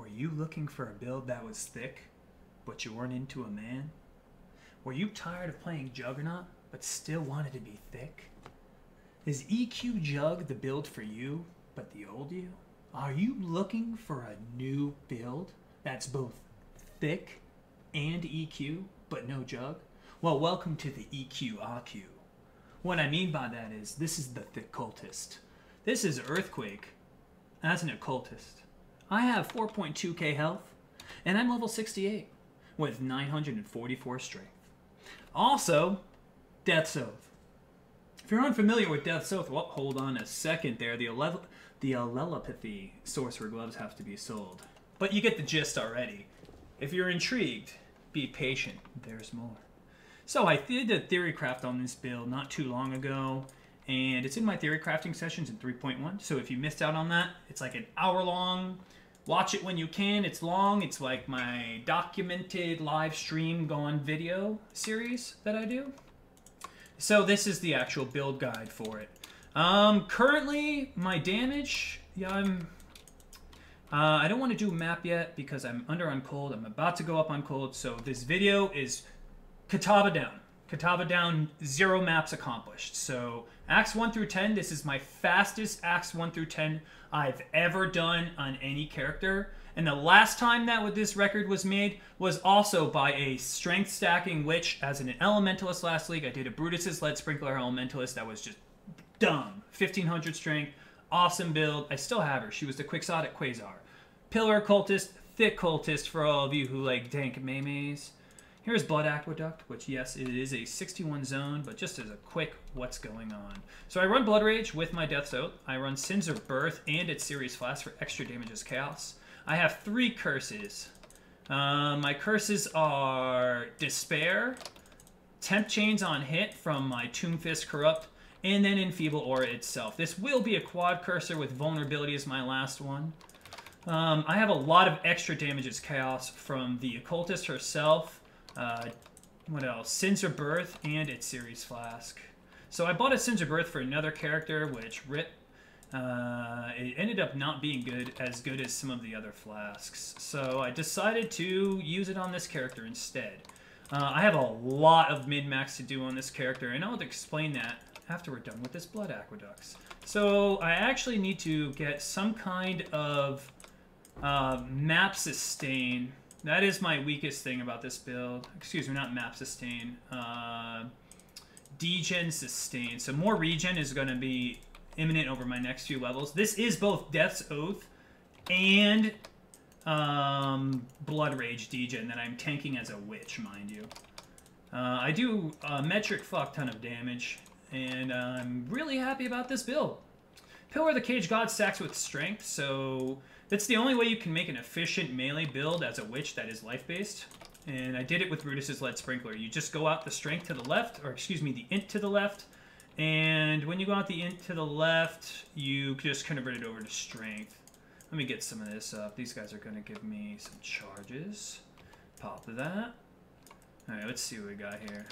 Were you looking for a build that was thick, but you weren't into a man? Were you tired of playing Juggernaut, but still wanted to be thick? Is EQ Jug the build for you, but the old you? Are you looking for a new build that's both thick and EQ, but no Jug? Well, welcome to the EQ-OCCU. What I mean by that is, this is the THICCultist. This is Earthquake as an occultist. I have 4.2k health, and I'm level 68 with 944 strength. Also, Death's Oath. If you're unfamiliar with Death's Oath, well, hold on a second there. The Allelepathy Sorcerer Gloves have to be sold. But you get the gist already. If you're intrigued, be patient. There's more. So I did a theory craft on this build not too long ago, and it's in my theory crafting sessions in 3.1. So if you missed out on that, it's like an hour long. Watch it when you can. It's long. It's like my documented live stream gone video series that I do. So this is the actual build guide for it. Currently, my damage, I don't want to do a map yet because I'm under on cold. I'm about to go up on cold. So this video is Katava down. Katava down, 0 maps accomplished. So Acts 1 through 10, this is my fastest Acts 1 through 10 I've ever done on any character. And the last time that this record was made was also by a strength stacking witch as an elementalist last league. I did a Brutus's Lead Sprinkler elementalist that was just dumb. 1500 strength, awesome build. I still have her. She was the Quixotic Quasar. Pillar Occultist, THICCultist for all of you who like dank memes. Here's Blood Aqueduct, which, yes, it is a 61 zone, but just as a quick what's going on. So I run Blood Rage with my Death's Oath. I run Sins of Birth and its Series Flask for extra damage as Chaos. I have 3 curses. My curses are Despair, Temp Chains on hit from my Tomb Fist Corrupt, and then Enfeeble Aura itself. This will be a quad cursor with Vulnerability as my last one. I have a lot of extra damage as Chaos from the Occultist herself. What else? Sins of Birth and its Series Flask. So I bought a Sins of Birth for another character, which rip. It ended up not being as good as some of the other flasks. So I decided to use it on this character instead. I have a lot of min-max to do on this character, and I'll explain that after we're done with this Blood Aqueducts. So I actually need to get some kind of map sustain. That is my weakest thing about this build. Excuse me, not map sustain. Degen sustain. So more regen is going to be imminent over my next few levels. This is both Death's Oath and Blood Rage degen that I'm tanking as a witch, mind you. I do a metric fuck ton of damage, and I'm really happy about this build. Pillar of the Cage God stacks with strength, so that's the only way you can make an efficient melee build as a witch that is life-based. And I did it with Brutus's Lead Sprinkler. You just go out the strength to the left, or excuse me, the int to the left, and when you go out the int to the left, you just convert it over to strength. Let me get some of this up. These guys are going to give me some charges. Pop that. Alright, let's see what we got here.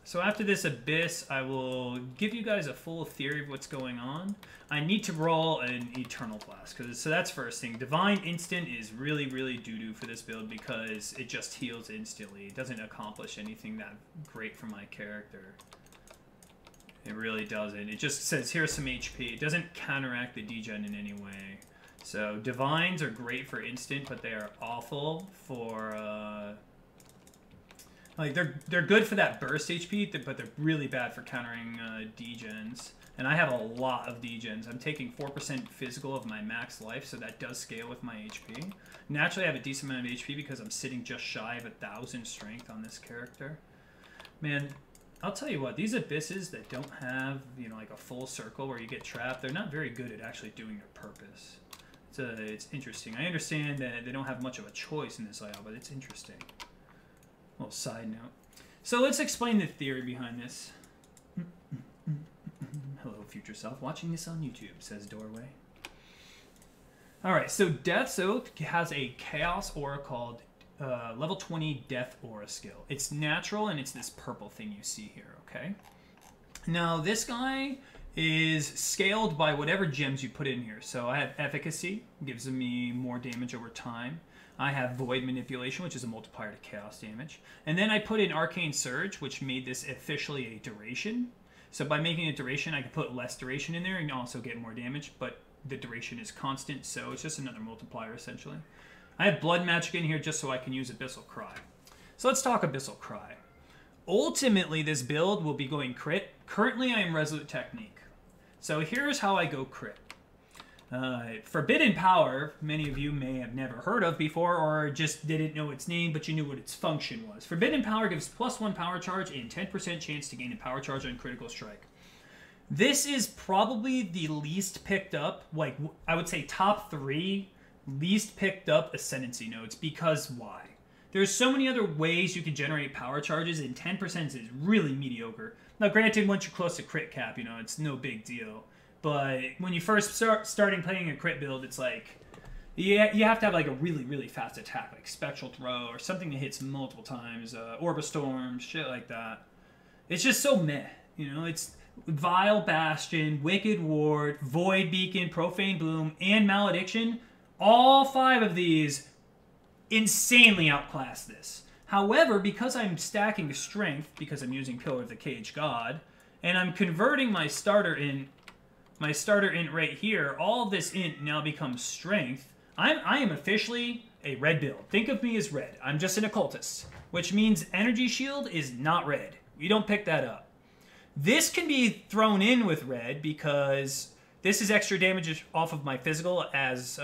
So after this Abyss, I will give you guys a full theory of what's going on. I need to roll an Eternal Flask, so that's first thing. Divine Instant is really, really doo-doo for this build because it just heals instantly. It doesn't accomplish anything that great for my character. It really doesn't. It just says, here's some HP. It doesn't counteract the degen in any way. So Divines are great for instant, but they are awful for... Like, they're good for that burst HP, but they're really bad for countering degens. And I have a lot of degens. I'm taking 4% physical of my max life, so that does scale with my HP. Naturally, I have a decent amount of HP because I'm sitting just shy of 1,000 strength on this character. Man, I'll tell you what, these Abysses that don't have, you know, like a full circle where you get trapped, they're not very good at actually doing their purpose. It's interesting. I understand that they don't have much of a choice in this layout, but it's interesting. Little side note. So let's explain the theory behind this. Hello, future self. Watching this on YouTube, says Doorway. Alright, so Death's Oath has a Chaos Aura called level 20 Death Aura skill. It's natural, and it's this purple thing you see here, okay? Now, this guy is scaled by whatever gems you put in here. So I have Efficacy, gives me more damage over time. I have Void Manipulation, which is a multiplier to chaos damage. And then I put in Arcane Surge, which made this officially a duration. So by making it duration, I can put less duration in there and also get more damage, but the duration is constant, so it's just another multiplier, essentially. I have Blood Magic in here just so I can use Abyssal Cry. So let's talk Abyssal Cry. Ultimately, this build will be going crit. Currently, I am Resolute Technique. So here's how I go crit. Forbidden Power, many of you may have never heard of before or just didn't know its name, but you knew what its function was. Forbidden Power gives +1 power charge and 10% chance to gain a power charge on critical strike. This is probably the least picked up, like I would say top 3 least picked up Ascendancy nodes, because why? There's so many other ways you can generate power charges, and 10% is really mediocre. Now granted, once you're close to crit cap, you know, it's no big deal. But when you first starting playing a crit build, it's like, yeah, you have to have like a really, really fast attack, like Spectral Throw or something that hits multiple times, Orbistorm, shit like that. It's just so meh, you know? It's Vile Bastion, Wicked Ward, Void Beacon, Profane Bloom, and Malediction. All 5 of these insanely outclass this. However, because I'm stacking Strength, because I'm using Pillar of the Cage God, and I'm converting my starter int right here, all of this int now becomes Strength. I am officially a red build. Think of me as red. I'm just an Occultist, which means Energy Shield is not red. We don't pick that up. This can be thrown in with red because this is extra damage off of my physical as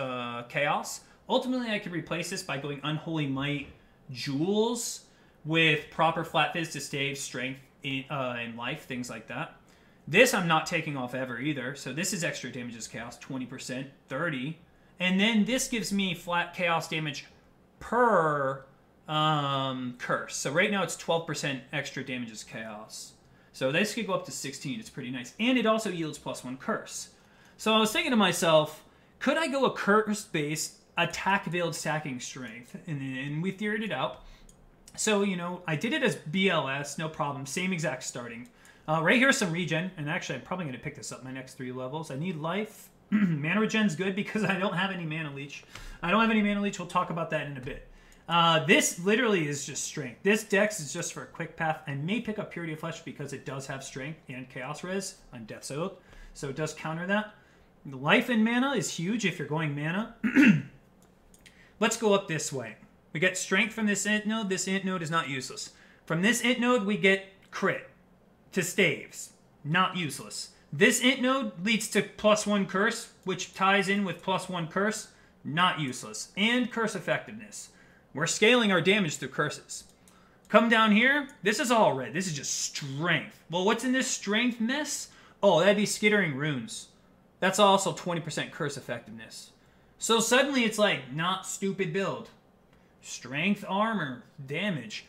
Chaos. Ultimately, I could replace this by going Unholy Might Jewels with proper Flat Fizz to stave Strength in life, things like that. This I'm not taking off ever either, so this is extra damage as Chaos, 20%, 30. And then this gives me flat Chaos damage per curse. So right now it's 12% extra damage as Chaos. So this could go up to 16, it's pretty nice. And it also yields +1 curse. So I was thinking to myself, could I go a curse-based attack veiled stacking strength? And we theoried it out. So, you know, I did it as BLS, no problem, same exact starting. Right here's some regen, and actually I'm probably going to pick this up my next 3 levels. I need life. Mana regen's good because I don't have any mana leech. I don't have any mana leech, we'll talk about that in a bit. This literally is just strength. This dex is just for a quick path. I may pick up Purity of Flesh because it does have strength and chaos res on Death's Oath, so it does counter that. The life and mana is huge if you're going mana. Let's go up this way. We get strength from this int node. This int node is not useless. From this int node, we get crit to staves. Not useless. This int node leads to +1 curse, which ties in with +1 curse. Not useless. And curse effectiveness. We're scaling our damage through curses. Come down here. This is all red. This is just strength. Well, what's in this strength mess? Oh, that'd be Skittering Runes. That's also 20% curse effectiveness. So suddenly it's like, not stupid build. Strength, armor, damage.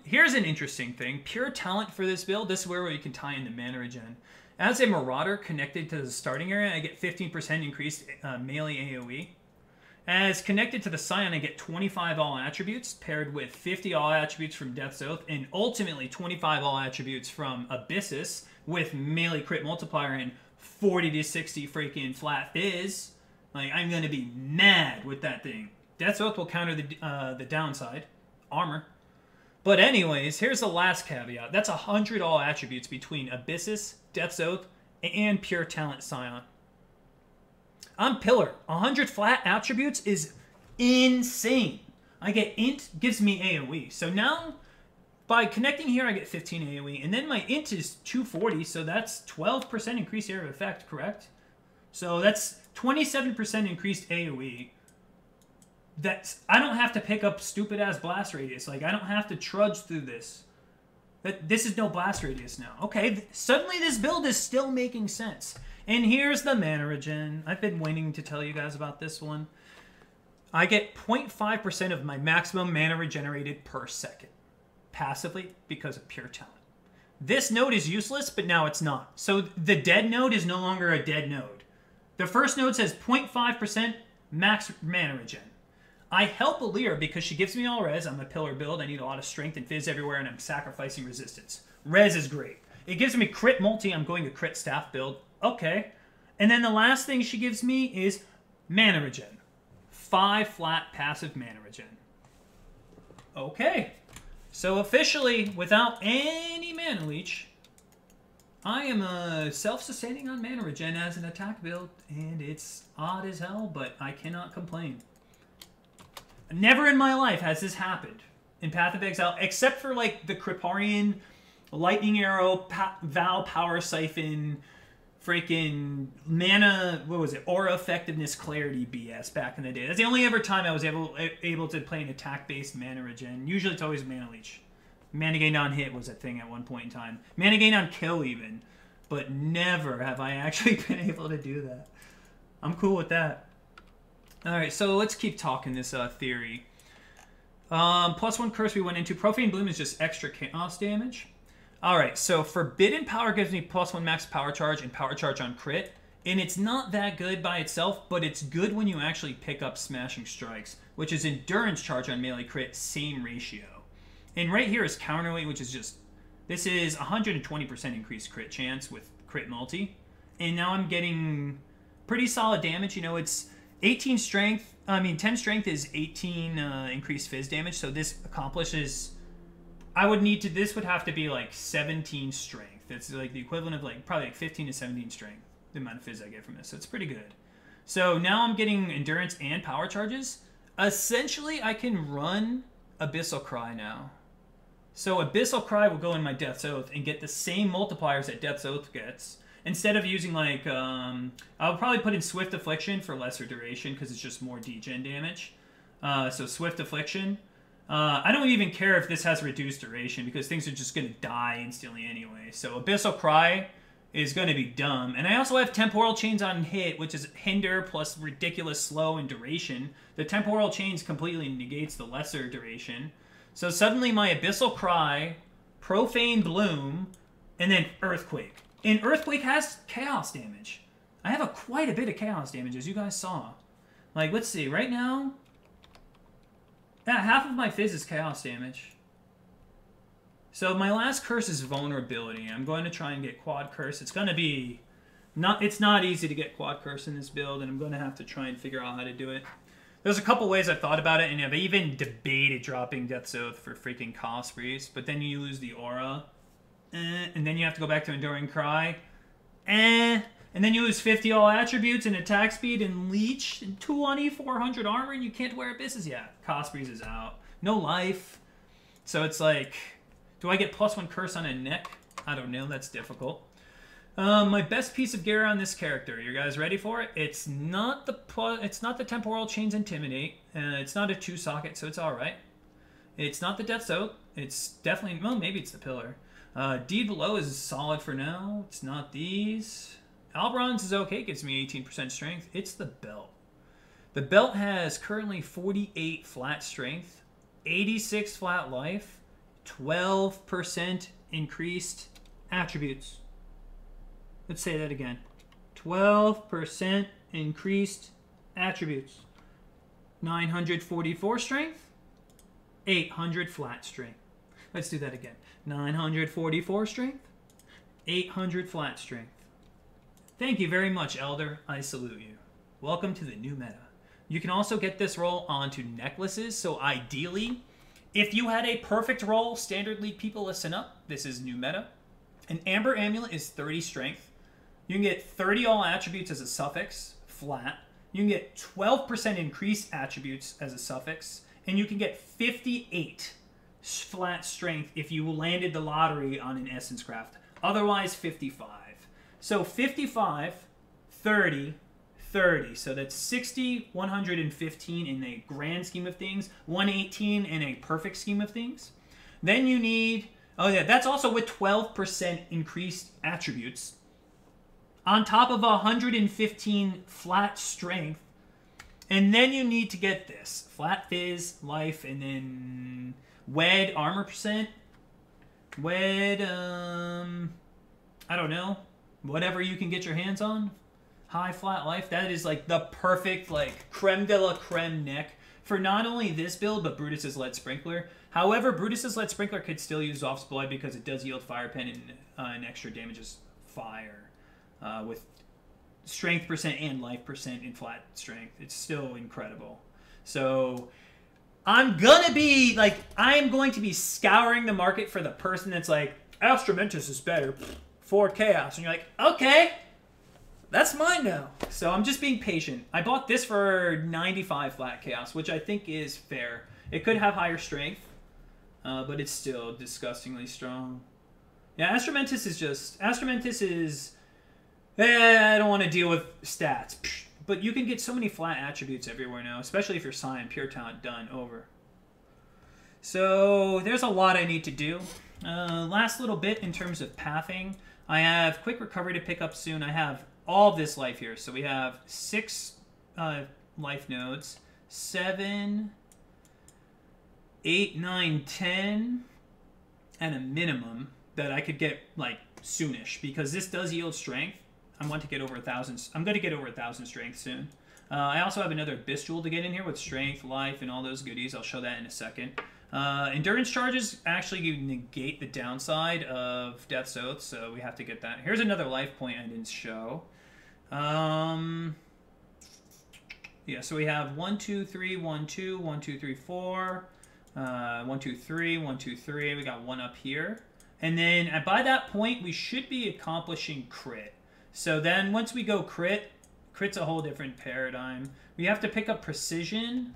Here's an interesting thing. Pure talent for this build. This is where you can tie in the mana regen. As a Marauder connected to the starting area, I get 15% increased melee AoE. As connected to the Scion, I get 25 all attributes, paired with 50 all attributes from Death's Oath, and ultimately 25 all attributes from Abyssus, with melee crit multiplier and 40 to 60 freaking flat fizz. Like, I'm gonna be mad with that thing. Death's Oath will counter the downside, armor. But anyways, here's the last caveat. That's 100 all attributes between Abyssus, Death's Oath, and Pure Talent Scion. I'm Pillar. 100 flat attributes is insane. I get int, gives me AoE. So now, by connecting here, I get 15 AoE. And then my int is 240, so that's 12% increased area of effect, correct? So that's 27% increased AoE. I don't have to pick up stupid-ass blast radius. Like, I don't have to trudge through this. This is no blast radius now. Okay, suddenly this build is still making sense. And here's the mana regen. I've been waiting to tell you guys about this one. I get 0.5% of my maximum mana regenerated per second. Passively, because of pure talent. This node is useless, but now it's not. So the dead node is no longer a dead node. The first node says 0.5% max mana regen. I help Alir because she gives me all res. I'm a pillar build. I need a lot of strength and fizz everywhere, and I'm sacrificing resistance. Res is great. It gives me crit multi. I'm going to crit staff build. Okay. And then the last thing she gives me is mana regen. 5 flat passive mana regen. Okay. So officially, without any mana leech, I am self-sustaining on mana regen as an attack build, and it's odd as hell, but I cannot complain. Never in my life has this happened in Path of Exile, except for like the Kriparian, Lightning Arrow, Vow Power Siphon, freaking mana, what was it, Aura Effectiveness Clarity BS back in the day. That's the only ever time I was able to play an attack-based mana regen. Usually it's always mana leech. Mana gain on hit was a thing at one point in time. Mana gain on kill even. But never have I actually been able to do that. I'm cool with that. Alright, so let's keep talking this theory. +1 curse we went into. Profane Bloom is just extra chaos damage. Alright, so Forbidden Power gives me +1 max power charge and power charge on crit. And it's not that good by itself, but it's good when you actually pick up Smashing Strikes, which is Endurance charge on melee crit, same ratio. And right here is Counterweight, which is just, this is 120% increased crit chance with crit multi. And now I'm getting pretty solid damage. You know, it's 18 strength, 10 strength is 18 increased fizz damage. So this accomplishes, this would have to be like 17 strength. It's like the equivalent of like probably like 15 to 17 strength, the amount of fizz I get from this. So it's pretty good. So now I'm getting endurance and power charges. Essentially, I can run Abyssal Cry now. So Abyssal Cry will go in my Death's Oath and get the same multipliers that Death's Oath gets. Instead of using like, I'll probably put in Swift Affliction for lesser duration because it's just more degen damage. So Swift Affliction. I don't even care if this has reduced duration because things are just going to die instantly anyway. So Abyssal Cry is going to be dumb. And I also have Temporal Chains on hit, which is Hinder plus ridiculous slow and duration. The Temporal Chains completely negates the lesser duration. So suddenly my Abyssal Cry, Profane Bloom, and then Earthquake. And Earthquake has chaos damage. I have quite a bit of chaos damage, as you guys saw. Like, let's see, right now, yeah, half of my fizz is chaos damage. So my last curse is Vulnerability. I'm going to try and get Quad Curse. It's going to be, it's not easy to get Quad Curse in this build, and I'm going to have to try and figure out how to do it. There's a couple ways I've thought about it, and I've even debated dropping Death's Oath for freaking Cost Breeze, but then you lose the Aura, and then you have to go back to Enduring Cry, and then you lose 50 all attributes and attack speed and Leech, and 2 400 armor, and you can't wear Abysses yet. Cost Breeze is out. No life. So it's like, do I get +1 curse on a neck? I don't know, that's difficult. My best piece of gear on this character. You guys ready for it? It's not the Temporal Chains Intimidate. It's not a 2-socket, so it's all right. It's not the Death's Oath. It's definitely, well, maybe it's the Pillar. Deed Below is solid for now. It's not these. Albrons is okay. Gives me 18% strength. It's the Belt. The Belt has currently 48 flat strength, 86 flat life, 12% increased attributes. Let's say that again. 12% increased attributes. 944 strength, 800 flat strength. Let's do that again. 944 strength, 800 flat strength. Thank you very much, Elder. I salute you. Welcome to the new meta. You can also get this roll onto necklaces, so ideally, if you had a perfect roll, Standard League people listen up. This is new meta. An Amber Amulet is 30 strength. You can get 30 all attributes as a suffix, flat. You can get 12% increased attributes as a suffix. And you can get 58 flat strength if you landed the lottery on an Essence Craft. Otherwise, 55. So 55, 30, 30. So that's 60, 115 in a grand scheme of things, 118 in a perfect scheme of things. Then you need, oh yeah, that's also with 12% increased attributes. On top of 115 flat strength. And then you need to get this. Flat fizz, life, and then wed armor percent. Wed, I don't know. Whatever you can get your hands on. High flat life. That is like the perfect, like, creme de la creme neck for not only this build, but Brutus's Lead Sprinkler. However, Brutus's Lead Sprinkler could still use Off's Blood because it does yield Fire Pen and extra damages fire with strength percent and life percent in flat strength. It's still incredible. So I'm going to be scouring the market for the person that's like, Astromentus is better. 4 chaos. And you're like, okay, that's mine now. So I'm just being patient. I bought this for 95 flat chaos, which I think is fair. It could have higher strength, but it's still disgustingly strong. Yeah, Astromentus is I don't want to deal with stats. But you can get so many flat attributes everywhere now, especially if you're Scion, Pure Talent, done, over. So there's a lot I need to do. Last little bit in terms of pathing. I have Quick Recovery to pick up soon. I have all of this life here. So we have 6 life nodes, 7, 8, 9, 10, and a minimum that I could get like soonish because this does yield strength. I want to get over 1,000. I'm going to get over 1,000 strength soon. I also have another Bistule to get in here with strength, life, and all those goodies. I'll show that in a second. Endurance charges actually negate the downside of Death's Oath, so we have to get that. Here's another life point I didn't show. Yeah, so we have 1, 2, 3, 1, 2, 1, 2, 3, 4, 1, 2, 3, 1, 2, 3. We got 1 up here. And then by that point, we should be accomplishing crit. So then once we go crit's a whole different paradigm. We have to pick up precision,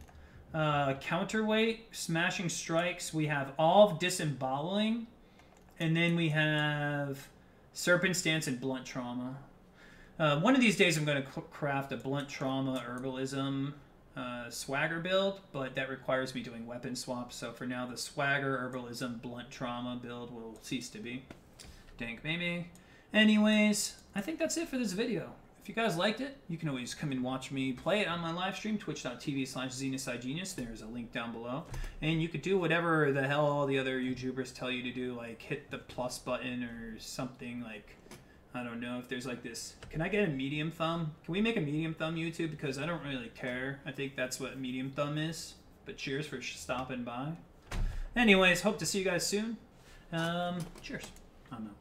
counterweight, smashing strikes. We have all of disemboweling, and then we have serpent stance and blunt trauma. One of these days I'm going to craft a blunt trauma herbalism swagger build, but that requires me doing weapon swaps. So for now, the swagger herbalism blunt trauma build will cease to be. Dank maybe. Anyways, I think that's it for this video. If you guys liked it, you can always come and watch me play it on my live stream, twitch.tv/ZenocideGenius. There's a link down below. And you could do whatever the hell all the other YouTubers tell you to do, like hit the plus button or something. Like, I don't know if there's like this. Can I get a medium thumb? Can we make a medium thumb YouTube? Because I don't really care. I think that's what medium thumb is. But cheers for stopping by. Anyways, hope to see you guys soon. Cheers. I'm out.